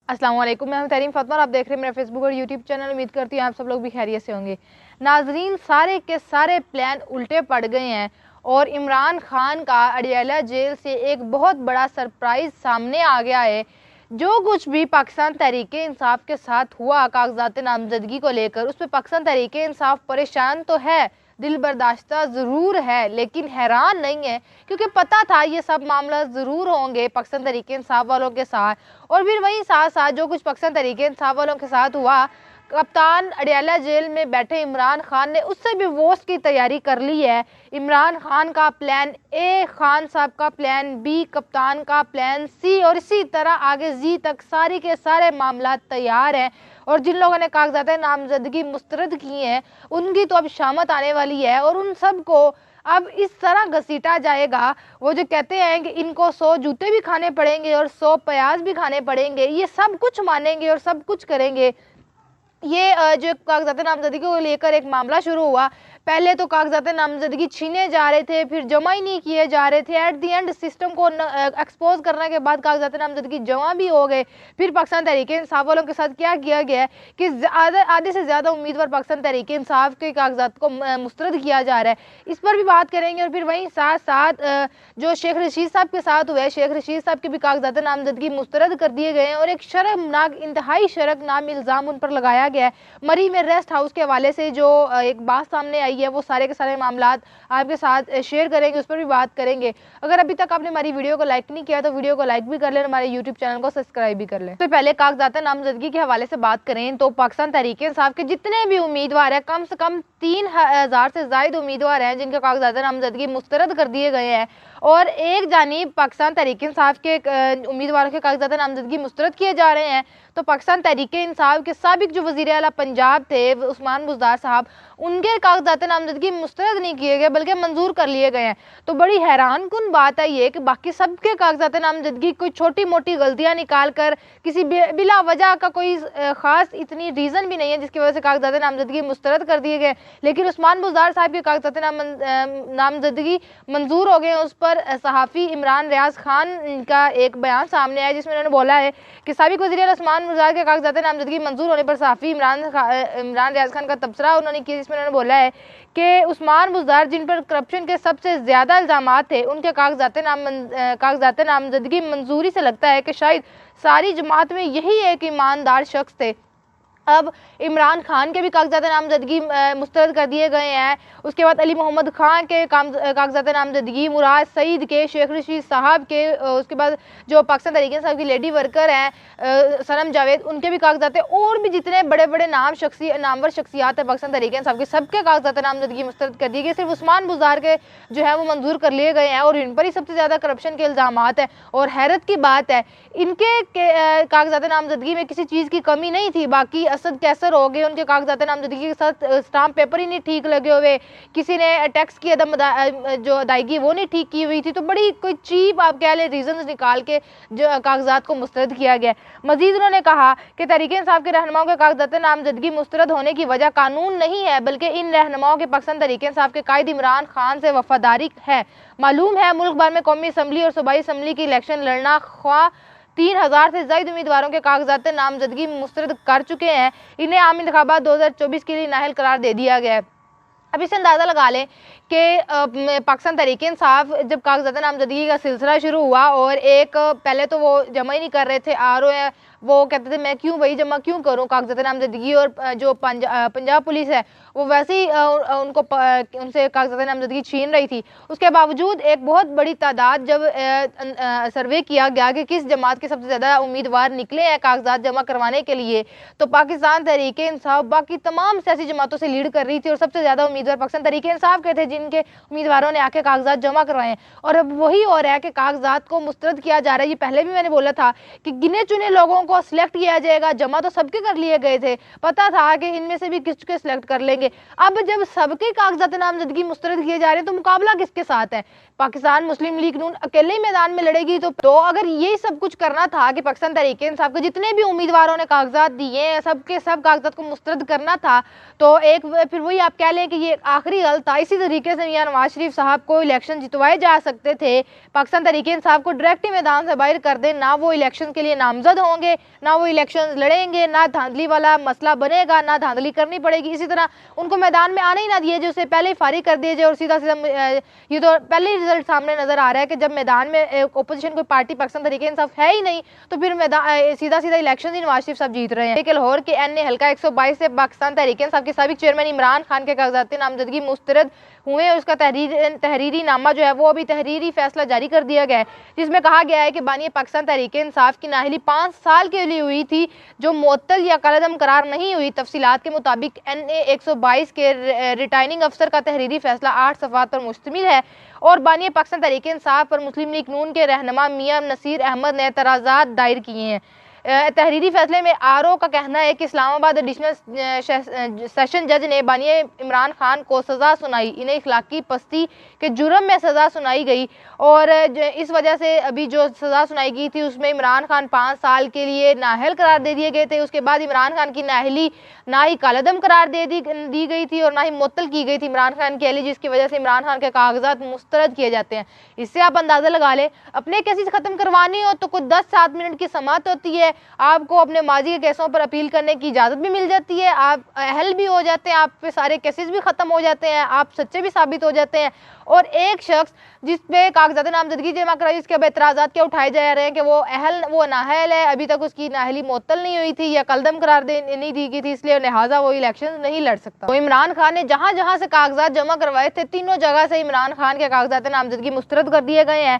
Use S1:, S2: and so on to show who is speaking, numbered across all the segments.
S1: अस्सलाम वालेकुम, मैं हूं तहरीम फातिमा और आप देख रहे हैं मेरा फेसबुक और यूट्यूब चैनल। उम्मीद करती हूँ आप सब लोग भी खैरियत से होंगे। नाजरीन, सारे के सारे प्लान उल्टे पड़ गए हैं और इमरान खान का अडियाला जेल से एक बहुत बड़ा सरप्राइज़ सामने आ गया है। जो कुछ भी पाकिस्तान तहरीक इंसाफ के साथ हुआ कागजात नामजदगी को लेकर, उस पर पाकिस्तान तहरीक इंसाफ परेशान तो है, दिल बर्दाश्ता ज़रूर है, लेकिन हैरान नहीं है, क्योंकि पता था ये सब मामला ज़रूर होंगे पाकिस्तान तहरीक इंसाफ वालों के साथ। और फिर वहीं साथ साथ जो कुछ पाकिस्तान तहरीक इंसाफ वालों के साथ हुआ, कप्तान अडियाला जेल में बैठे इमरान खान ने उससे भी वोस्ट की तैयारी कर ली है। इमरान खान का प्लान ए, खान साहब का प्लान बी, कप्तान का प्लान सी और इसी तरह आगे जी तक सारी के सारे मामला तैयार हैं। और जिन लोगों ने कागजात नामजदगी मुस्तरद की हैं, उनकी तो अब शामत आने वाली है और उन सब को अब इस तरह घसीटा जाएगा। वो जो कहते हैं कि इनको 100 जूते भी खाने पड़ेंगे और 100 प्याज भी खाने पड़ेंगे, ये सब कुछ मानेंगे और सब कुछ करेंगे। ये जो कागजात नामजदगी को लेकर एक मामला शुरू हुआ, पहले तो कागजात नामजदगी छीने जा रहे थे, फिर जमा ही नहीं किए जा रहे थे। एट दी एंड सिस्टम को एक्सपोज करने के बाद कागजात नामजदगी जमा भी हो गए। फिर पाकिस्तान तहरीक इंसाफ वालों के साथ क्या किया गया है कि आधे से ज़्यादा उम्मीदवार पाकिस्तान तहरीक इंसाफ के कागजात को मुस्तरद किया जा रहा है। इस पर भी बात करेंगे। और फिर वहीं साथ साथ जो शेख रशीद साहब के साथ हुआ है, शेख रशीद साहब के भी कागजात नामजदगी मुस्तरद कर दिए गए हैं और एक शर्मनाक, इंतहाई शर्मनाक इल्ज़ाम उन पर लगाया गया है। मरी में रेस्ट हाउस के हवाले से जो एक बात सामने आई है, वो सारे के सारे मामलात आपके साथ शेयर करेंगे, उस पर भी बात करेंगे। अगर अभी तक आपने हमारी वीडियो को लाइक नहीं किया तो वीडियो को लाइक भी कर लें, हमारे यूट्यूब चैनल को सब्सक्राइब भी कर लें। तो पहले कागजात नामजदगी के हवाले से बात करें तो पाकिस्तान तहरीक इंसाफ के जितने भी उम्मीदवार हैं, कम से कम 3000 से ज़ायद उम्मीदवार हैं जिनके कागजात नामजदगी मुस्तरद कर दिए गए हैं। और एक जानिब पाकिस्तान तहरीक इंसाफ के उम्मीदवारों के कागजात नामजदगी मुस्तरद किए जा रहे हैं, तो पाकिस्तान तहरीक इंसाफ के साबिक जो वज़ीर आला पंजाब थे उस्मान बुज़दार साहब, उनके कागजात नामजदगी मुस्तरद नहीं किए गए बल्कि मंजूर कर लिए गए हैं। तो बड़ी हैरान कुन बात है ये कि बाकी सबके कागजात नामजदगी कोई छोटी मोटी गलतियां निकाल कर, किसी बिला वजह का कोई ख़ास इतनी रीज़न भी नहीं है जिसकी वजह से कागजात नामजदगी मुस्तरद कर दिए गए, लेकिन उस्मान बुज़दार साहब के कागजात नामजदगी मंजूर हो गए। उस पर सहाफ़ी इमरान रियाज खान का एक बयान सामने आया जिसमें उन्होंने बोला है कि साबिक वज़ीर आला उस्मान बुज़दार के कागजात नामजदगी मंजूर होने पर सहाफ़ी इमरान रियाज खान का तबसरा उन्होंने किया, जिसमें उन्होंने बोला है कि उस्मान बुज़दार जिन पर करप्शन के सबसे ज़्यादा इल्ज़ामात थे, उनके कागजात नामजदगी मंजूरी से लगता है कि शायद सारी जमात में यही एक ईमानदार शख्स थे। अब इमरान खान के भी कागजात नामजदगी मुस्तरद कर दिए गए हैं। उसके बाद अली मोहम्मद खान के कागजात नामजदगी, मुराद सईद के, शेख रशीद साहब के, उसके बाद जो पाकिस्तान तहरीक इंसाफ की लेडी वर्कर हैं सनम जावेद, उनके भी कागजात, और भी जितने बड़े बड़े नामवर शख्सियात हैं पाकिस्तान तहरीक इंसाफ के, सबके कागजात नामजदगी मुस्तरद कर दिए गए। सिर्फ उस्मान बुज़दार के जो है वो मंजूर कर लिए गए हैं और इन पर ही सबसे ज़्यादा करप्शन के इल्ज़ामात हैं। और हैरत की बात है, इनके कागजात नामजदगी में किसी चीज़ की कमी नहीं थी। बाकी असद कैसर हो गए, उनके कागजात नामजदगी के साथ स्टाम्प पेपर ही नहीं ठीक लगे हुए, किसी ने टैक्स की जो अदायगी वो नहीं ठीक की हुई थी। तो बड़ी कोई चीप आप कह लें रीजंस निकाल के जो कागजात को मुस्तरद किया गया। मजीद उन्होंने कहा कि तहरीक इंसाफ के रहनुमाओं के कागजात नामजदगी मुस्तरद होने की वजह कानून नहीं है, बल्कि इन रहनुमाओं के पाकिस्तान तहरीक इंसाफ के कायद इमरान खान से वफादारी है। मालूम है मुल्क भर में कौमी असम्बली और सूबाई असम्बली की इलेक्शन लड़ना ख्वाह 3000 से ज़ायद उम्मीदवारों के कागजात नामजदगी मुस्तरद कर चुके हैं। इन्हें आम इंतखाबात 2024 के लिए नाअहल करार दे दिया गया है। अब इससे अंदाज़ा लगा लें कि पाकिस्तान तहरीक इंसाफ जब कागजात नामजदगी का सिलसिला शुरू हुआ और एक पहले तो वो जमा ही नहीं कर रहे थे, RO वो कहते थे मैं क्यों भाई जमा क्यों करूं कागजात नामजदगी, और जो पंजाब पुलिस है वो वैसे ही उनसे कागजात नामजदगी छीन रही थी। उसके बावजूद एक बहुत बड़ी तादाद जब सर्वे किया गया कि किस जमात के सबसे ज़्यादा उम्मीदवार निकले हैं कागजात जमा करवाने के लिए, तो पाकिस्तान तहरीक इंसाफ बाकी तमाम सियासी जमातों से लीड कर रही थी और सबसे ज़्यादा उम्मीदवार पाकिस्तान तहरीक इंसाफ के थे जिनके उम्मीदवारों ने आके कागजात जमा करवाए हैं। और अब वही हो रहा है कि कागजात को मुस्तरद किया जा रहा है। ये पहले भी मैंने बोला था कि गिने चुने लोगों को सिलेक्ट किया जाएगा, जमा तो सबके कर लिए गए थे, पता था कि इनमें से भी किसके सिलेक्ट कर लेंगे। अब जब सबके कागजात नामजदगी मुस्तरद किए जा रहे हैं तो मुकाबला किसके साथ है? पाकिस्तान मुस्लिम लीग नून अकेले ही मैदान में लड़ेगी। तो अगर ये सब कुछ करना था कि पाकिस्तान तहरीक इंसाफ के जितने भी उम्मीदवारों ने कागजात दिए हैं सबके सब कागजात को मुस्तरद करना था, तो एक फिर वही आप कह लें कि ये आखिरी हल था। इसी तरीके से मियां नवाज शरीफ साहब को इलेक्शन जितवाए जा सकते थे, पाकिस्तान तहरीक इंसाफ को डायरेक्ट ही मैदान से बाहर कर दें, ना वो इलेक्शन के लिए नामजद होंगे होंगे, ना वो इलेक्शन लड़ेंगे, ना धांधली वाला मसला बनेगा, ना धांधली करनी पड़ेगी। इसी तरह उनको मैदान में आने ही ना दिए, जो उसे पहले ही फारिग कर दिए जाए और सीधा सीधा ये तो पहले ही रिजल्ट सामने नजर आ रहा है कि जब मैदान में ओपोजिशन कोई पार्टी पाकिस्तान तहरीक इंसाफ है ही नहीं तो फिर मैदान सीधा सीधा इलेक्शन ही नवाज शरीफ साहब जीत रहे हैं। लाहौर के एन ए हल्का 122 से पाकिस्तान तहरीक इंसाफ के साबिक चेयरमैन इमरान खान के कागजात नामजदगी मुस्तरद हुए। उसका तहरीरी नामा जो है वो अभी तहरीरी फैसला जारी कर दिया गया है, जिसमें कहा गया है कि बानी पाकिस्तान तहरीक इंसाफ की नाअहली 5 साल के लिए हुई थी, जो मुअत्तल या कलअदम करार नहीं हुई। तफसीलात के मुताबिक NA 122 के रिटार्निंग अफसर का तहरीरी फैसला 8 सफ़ात पर मुश्तमिल है और बानी पाकिस्तान तहरीक इंसाफ पर मुस्लिम लीग नून के रहनुमा मियां नसीर अहमद ने एतराज़ात दायर किए हैं। तहरीरी फैसले में RO का कहना है कि इस्लामाबाद एडिशनल सेशन जज ने बानी इमरान खान को सज़ा सुनाई, इन्हें इखलाकी पस्ती के जुर्म में सज़ा सुनाई गई और इस वजह से अभी जो सज़ा सुनाई गई थी उसमें इमरान खान 5 साल के लिए नाअहल करार दे दिए गए थे। उसके बाद इमरान खान की नाअहली ना ही कालदम करार दी गई थी और ना ही मुअत्तल की गई थी इमरान खान की अहली, जिसकी वजह से इमरान खान के कागजात मुस्तरद किए जाते हैं। इससे आप अंदाज़ा लगा लें, अपने केसेस ख़त्म करवानी हो तो कुछ 10-7 मिनट की समाअत होती है, आपको अपने माजी के केसों पर अपील करने की इजाज़त भी मिल जाती है, आप अहल भी हो जाते हैं, आप पे सारे केसेस भी ख़त्म हो जाते हैं, आप सच्चे भी साबित हो जाते हैं। और एक शख्स जिस पे कागजात नामजदगी जमा कराई, इसके अब एतराज़ात क्या उठाए जा रहे हैं कि वो नाअहल है, अभी तक उसकी नाअहली मुअत्तल नहीं हुई थी या कलदम करार नहीं दी गई थी, इसलिए लिहाजा वो इलेक्शन नहीं लड़ सकता। तो इमरान खान ने जहाँ जहाँ से कागजात जमा करवाए थे, तीनों जगह से इमरान खान के कागजात नामजदगी मुस्तरद कर दिए गए हैं।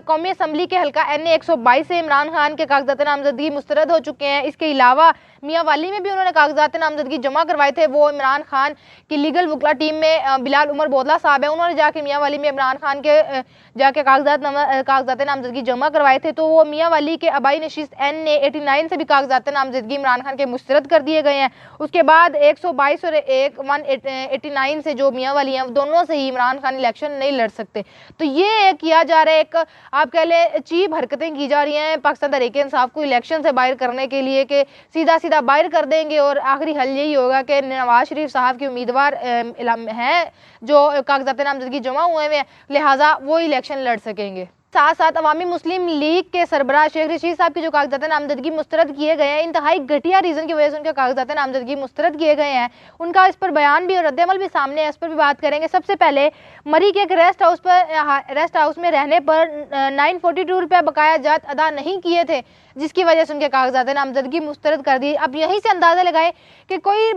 S1: कौमी असम्बली के हल्का NA 122 से इमरान खान के कागजात नामजदगी मुस्तरद हो चुके हैं। इसके अलावा मियाँ वाली में भी उन्होंने कागजात नामजदगी जमा करवाए थे। वो इमरान खान की लीगल वकला टीम में बिलाल उमर बोदला साहब हैं, उन्होंने जाके मियाँ वाली में इमरान खान के जाके कागजात नामजदगी जमा करवाए थे। तो वो मियाँ वाली के आबाई नशीस्त NA 89 से भी कागजात नामजदगी इमरान खान के मुस्तरद कर दिए गए हैं। उसके बाद 122 और 189 से जो मियाँ वाली हैं, दोनों से ही इमरान खान इलेक्शन नहीं लड़ सकते। तो ये किया जा रहा है, आप कह लें चीप हरकतें की जा रही हैं पाकिस्तान तहरीक इंसाफ को इलेक्शन से बाहर करने के लिए कि सीधा सीधा बाहर कर देंगे और आखिरी हल यही होगा कि नवाज शरीफ साहब के उम्मीदवार हैं जो कागजात नामजदगी जमा हुए हैं, लिहाजा वो इलेक्शन लड़ सकेंगे। साथ साथ अवामी मुस्लिम लीग के सरबराह शेख रशीद साहब के जो कागजात नामजदगी मुस्तरद किए गए हैं, इंतहाई घटिया रीज़न की वजह से उनके कागजात नामजदगी मुस्तरद किए गए हैं, उनका इस पर बयान भी और रद्दअमल भी सामने है, इस पर भी बात करेंगे। सबसे पहले मरी के एक रेस्ट हाउस में रहने पर 942 रुपये बकाया जात अदा नहीं किए थे, जिसकी वजह से उनके कागजात नामजदगी मुस्तरद कर दी। अब यहीं से अंदाज़ा लगाएं कि कोई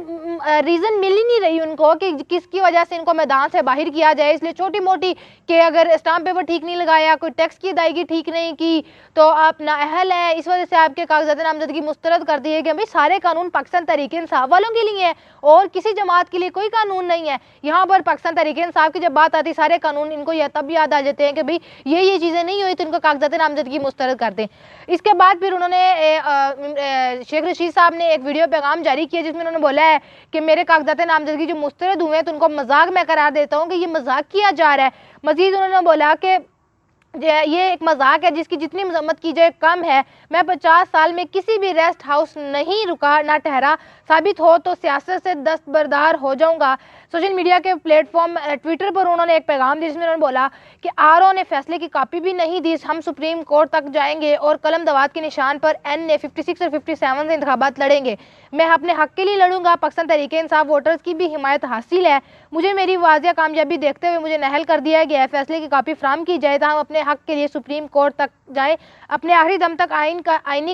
S1: रीज़न मिल ही नहीं रही उनको कि किसकी वजह से इनको मैदान से बाहर किया जाए। इसलिए छोटी मोटी कि अगर स्टाम्प पेपर ठीक नहीं लगाया, कोई टैक्स की अदायगी ठीक नहीं की तो आप नाअहल है, इस वजह से आपके कागजात नामजदगी मुस्तरद कर दिए गए। भाई सारे कानून पाकिस्तान तहरीक इंसाफ वालों के लिए हैं और किसी जमात के लिए कोई कानून नहीं है। यहाँ पर पाकिस्तान तहरीक इंसाफ की जब बात आती है, सारे कानून इनको यह तब याद आ जाते हैं कि भाई ये चीज़ें नहीं हुई तो इनको कागजात नामजदगी मुस्तरद कर दें। इसके बाद फिर उन्होंने शेख रशीद साहब ने एक वीडियो पैगाम जारी किया जिसमें उन्होंने बोला है कि मेरे कागजात नामजदगी जो मुस्तरद हुए हैं तो उनको मजाक में करार देता हूँ कि ये मजाक किया जा रहा है। मजीद उन्होंने बोला कि ये एक मजाक है जिसकी जितनी मजम्मत की जाए कम है। मैं 50 साल में किसी भी रेस्ट हाउस नहीं रुका ना ठहरा, साबित हो तो सियासत से दस्तबरदार हो जाऊंगा। सोशल मीडिया के प्लेटफॉर्म ट्विटर पर उन्होंने एक पैगाम दिया जिसमें उन्होंने बोला कि RO ने फैसले की कॉपी भी नहीं दी, हम सुप्रीम कोर्ट तक जाएंगे और कलम दवात के निशान पर NA 56 और 57 से इंतखाबात लड़ेंगे। मैं अपने हक के लिए लड़ूंगा। पाकिस्तान तहरीक इंसाफ वोटर्स की भी हिमायत हासिल है। मुझे मेरी वाजिया कामयाबी देखते हुए मुझे नाअहल कर दिया गया है। फैसले की कॉपी फराम की जाए तो हम अपने हक के लिए सुप्रीम कोर्ट तक जाए, अपने आखिरी दम तक आईनी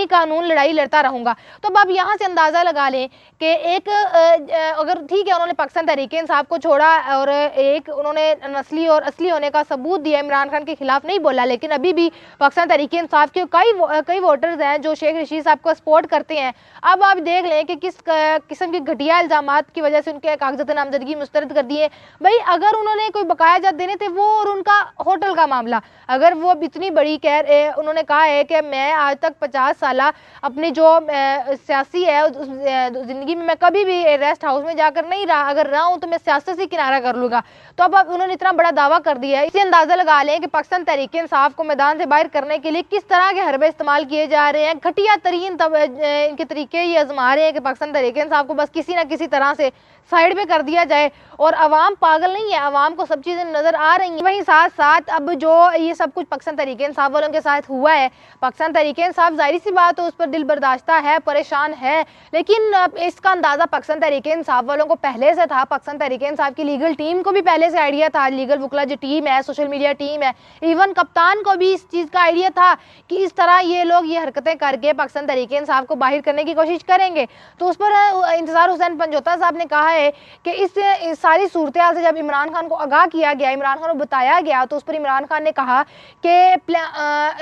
S1: कानून लड़ाई लड़ता रहूंगा। तो अब यहाँ से अंदाज़ा लगा लें कि एक अगर ठीक है उन्होंने पाकिस्तान तहरीक इंसाफ को छोड़ा और एक उन्होंने नस्ली और असली होने का सबूत दिया, इमरान खान के खिलाफ नहीं बोला, लेकिन अभी भी पाकिस्तान तहरीक इंसाफ के कई वोटर्स हैं जो शेख रशीद साहब को सपोर्ट करते हैं। अब आप देख लें कि किस किस्म के घटिया इल्ज़ामात की वजह से उनके कागजात नामजदगी मुस्तरद कर दिए। भाई अगर उन्होंने कोई बकाया जात देने थे वो और उनका होटल का मामला, अगर वो इतनी बड़ी उन्होंने कहा है कि मैं आज तक 50 साल अपनी जो सियासी है ज़िंदगी में मैं कभी भी रेस्ट हाउस में जाकर नहीं रहा, अगर रहा हूँ तो मैं सियासत से किनारा कर लूँगा। तो अब उन्होंने इतना बड़ा दावा कर दिया है, इससे अंदाज़ा लगा लें कि पाकिस्तान तहरीक इंसाफ को मैदान से बाहर करने के लिए किस तरह के हरबे इस्तेमाल किए जा रहे हैं। घटिया तरीन इनके तरीके ये आजमा रहे हैं कि पाकिस्तान तहरीक इंसाफ को बस किसी न किसी तरह से साइड पे कर दिया जाए। और अवाम पागल नहीं है, अवाम को सब चीज़ें नज़र आ रही हैं। वहीं साथ साथ साथ अब जो ये सब कुछ पाकिस्तान तहरीक इंसाफ वालों के साथ हुआ है, पाकिस्तान तहरीक इंसाफ ज़ाहिर सी बात है उस पर दिल बर्दाश्ता है, परेशान है, लेकिन इसका अंदाज़ा पाकिस्तान तहरीक इंसाफ वालों को पहले से था। पाकिस्तान तहरीक इंसाफ की लीगल टीम को भी पहले से आइडिया था, लीगल वकला जो टीम है, सोशल मीडिया टीम है, इवन कप्तान को भी इस चीज़ का आइडिया था कि इस तरह ये लोग ये हरकतें करके पाकिस्तान तहरीक इंसाफ को बाहर करने की कोशिश करेंगे। तो उस पर इंतज़ार हुसैन पंजोता साहब ने कहा है कि इस सारी सूरत हाल से जब इमरान खान को आगाह किया गया, इमरान खान को बताया गया, तो उस पर इमरान खान ने कहा कि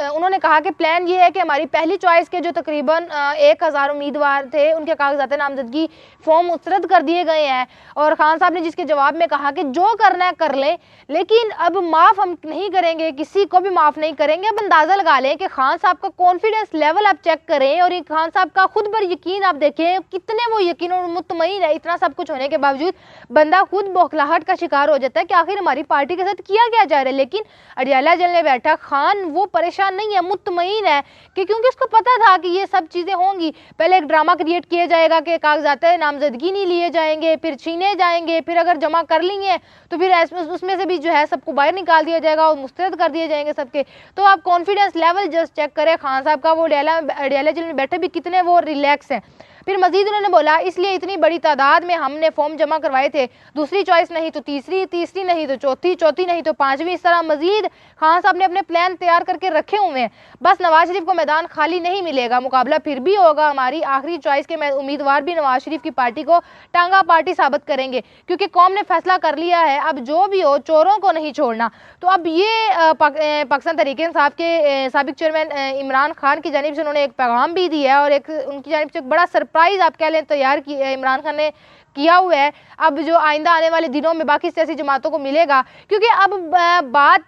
S1: उन्होंने कहा कि प्लान ये है कि हमारी पहली चॉइस के जो तकरीबन 1000 उम्मीदवार थे उनके कागजात नामजदगी फॉर्म मुस्तरद कर दिए गए हैं, और खान साहब ने जिसके जवाब में कहा कि जो करना है कर लें, लेकिन अब माफ़ हम नहीं करेंगे, किसी को भी माफ़ नहीं करेंगे। अब अंदाज़ा लगा लें कि खान साहब का कॉन्फिडेंस लेवल आप चेक करें और ये खान साहब का खुद पर यकीन आप देखें, कितने वो यकीन और मुतमईन है। इतना सब कुछ होने के बावजूद बंदा खुद बौखलाहट का शिकार हो जाता है कि आखिर हमारी पार्टी के साथ किया क्या जा रहा है। लेकिन अडियाला जेल में बैठा खान वो परेशान नहीं है, मुतमईन है कि क्योंकि उसको पता था कि ये सब चीज़ें होंगी। पहले एक ड्रामा क्रिएट किया जाएगा कि कागजात नामजदगी नहीं लिए जाएंगे, फिर छीने जाएंगे, फिर अगर जमा कर लेंगे तो फिर उसमें से भी जो है सबको बाहर निकाल दिया जाएगा और मुस्तरद कर दिए जाएंगे सबके। तो आप कॉन्फिडेंस लेवल जस्ट चेक करें खान साहब का, वो अडियाला जेल में बैठे भी कितने वो रिलैक्स हैं। फिर मजीद उन्होंने बोला इसलिए इतनी बड़ी तादाद में हमने फॉर्म जमा करवाए थे, दूसरी चॉइस नहीं तो तीसरी, तीसरी नहीं तो चौथी, चौथी नहीं तो पांचवी, इस तरह मजीद खान साहब ने अपने प्लान तैयार करके रखे हुए हैं। बस नवाज शरीफ को मैदान खाली नहीं मिलेगा, मुकाबला फिर भी होगा। हमारी आखिरी चॉइस के उम्मीदवार भी नवाज शरीफ की पार्टी को टांगा पार्टी साबित करेंगे, क्योंकि कौम ने फैसला कर लिया है अब जो भी हो चोरों को नहीं छोड़ना। तो अब ये पाकिस्तान तहरीक इंसाफ के साबिक चेयरमैन इमरान खान की जानिब से उन्होंने एक पैगाम भी दिया है और एक उनकी जानिब से एक बड़ा सरप्राइज आप कह लें तैयार की इमरान खान ने किया हुआ है। अब जो आइंदा आने वाले दिनों में बाकी सियासी जमातों को मिलेगा, क्योंकि अब बात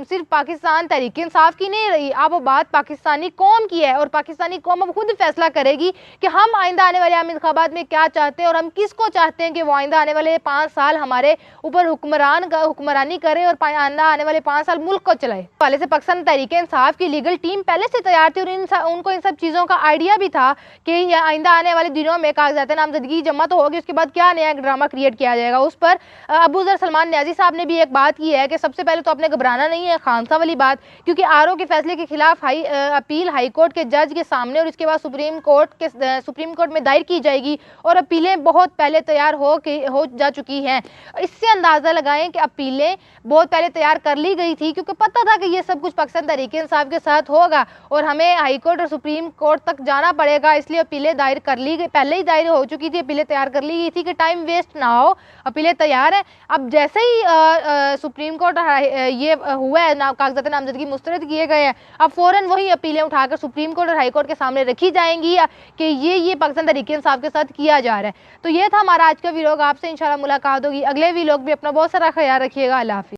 S1: सिर्फ पाकिस्तान तहरीक इंसाफ की नहीं रही, अब बात पाकिस्तानी कौम की है और पाकिस्तानी कौम अब खुद फैसला करेगी कि हम आइंदा आने वाले आम इंतखाबात में क्या चाहते हैं और हम किसको चाहते हैं कि वो आइंदा आने वाले 5 साल हमारे ऊपर हुक्मरानी करे और आइंदा आने वाले 5 साल मुल्क को चलाए। पहले से पाकिस्तान तहरीक इंसाफ की लीगल टीम पहले से तैयार थी और उनको इन सब चीज़ों का आइडिया भी था कि आइंदा आने वाले दिनों में कागजात नामजदगी जमा तो होगी, उसके बाद क्या नया ड्रामा क्रिएट किया जाएगा। उस पर अबू ज़र सलमान न्याजी साहब ने भी एक बात की है कि सबसे पहले तो अपने घबराना नहीं है, खान साहब वाली बात, क्योंकि आरओ के फैसले के खिलाफ अपील हाई कोर्ट के जज के सामने और इसके बाद सुप्रीम कोर्ट में दायर की जाएगी और अपीलें बहुत पहले तैयार हो जा चुकी हैं। इससे अंदाज़ा लगाएं कि अपीलें बहुत पहले तैयार कर ली गई थी, क्योंकि पता था कि ये सब कुछ पाकिस्तान तहरीक इंसाफ के साथ होगा और हमें हाई कोर्ट और सुप्रीम कोर्ट तक जाना पड़ेगा, इसलिए अपीलें दायर कर ली गई, पहले ही दायर हो चुकी थी, अपीलें तैयार कर ली गई थी कि टाइम वेस्ट ना हो, अपीलें तैयार है। अब जैसे ही सुप्रीम कोर्ट ये हुआ है कागजात नामजदगी मुस्तरद किए गए हैं, अब फौरन वही अपीलें उठाकर सुप्रीम कोर्ट और हाई कोर्ट के सामने रखी जाएंगी कि ये पाकिस्तान तहरीक इंसाफ के साथ किया जा रहा है। तो ये था हमारा आज का वीडियो, आपसे इंशाल्लाह मुलाकात होगी अगले वीडियो भी। अपना बहुत सारा ख्याल रखिएगा। अल्लाह हाफिज़।